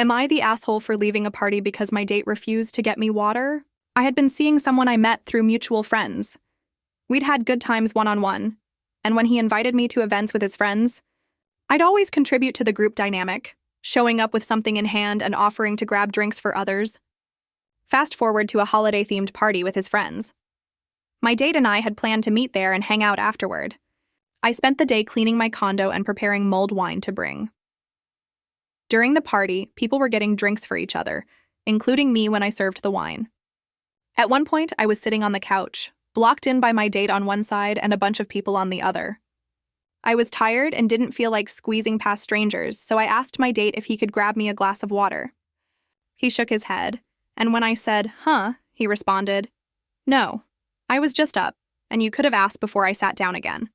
Am I the asshole for leaving a party because my date refused to get me water? I had been seeing someone I met through mutual friends. We'd had good times one-on-one, and when he invited me to events with his friends, I'd always contribute to the group dynamic, showing up with something in hand and offering to grab drinks for others. Fast forward to a holiday-themed party with his friends. My date and I had planned to meet there and hang out afterward. I spent the day cleaning my condo and preparing mulled wine to bring. During the party, people were getting drinks for each other, including me when I served the wine. At one point, I was sitting on the couch, blocked in by my date on one side and a bunch of people on the other. I was tired and didn't feel like squeezing past strangers, so I asked my date if he could grab me a glass of water. He shook his head, and when I said, "Huh," he responded, "No, I was just up, and you could have asked before I sat down again."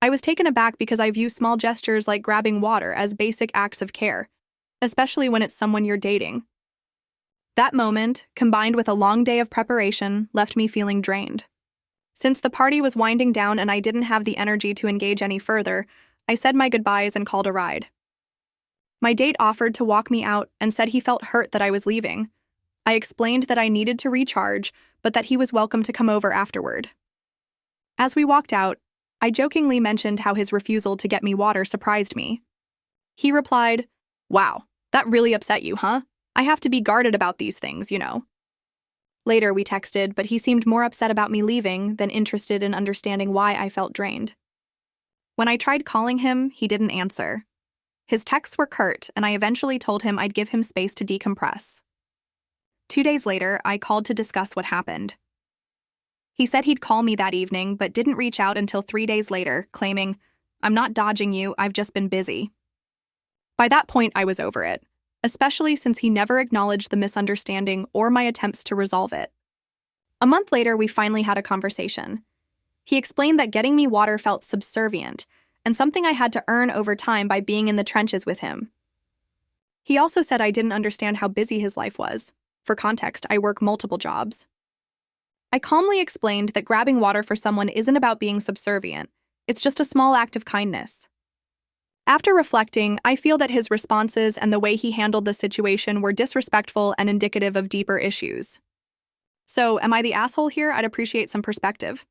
I was taken aback because I view small gestures like grabbing water as basic acts of care, especially when it's someone you're dating. That moment, combined with a long day of preparation, left me feeling drained. Since the party was winding down and I didn't have the energy to engage any further, I said my goodbyes and called a ride. My date offered to walk me out and said he felt hurt that I was leaving. I explained that I needed to recharge, but that he was welcome to come over afterward. As we walked out, I jokingly mentioned how his refusal to get me water surprised me. He replied, "Wow, that really upset you, huh? I have to be guarded about these things, you know." Later, we texted, but he seemed more upset about me leaving than interested in understanding why I felt drained. When I tried calling him, he didn't answer. His texts were curt, and I eventually told him I'd give him space to decompress. 2 days later, I called to discuss what happened. He said he'd call me that evening, but didn't reach out until 3 days later, claiming, "I'm not dodging you, I've just been busy." By that point, I was over it, especially since he never acknowledged the misunderstanding or my attempts to resolve it. A month later, we finally had a conversation. He explained that getting me water felt subservient, and something I had to earn over time by being in the trenches with him. He also said I didn't understand how busy his life was. For context, I work multiple jobs. I calmly explained that grabbing water for someone isn't about being subservient. It's just a small act of kindness. After reflecting, I feel that his responses and the way he handled the situation were disrespectful and indicative of deeper issues. So, am I the asshole here? I'd appreciate some perspective.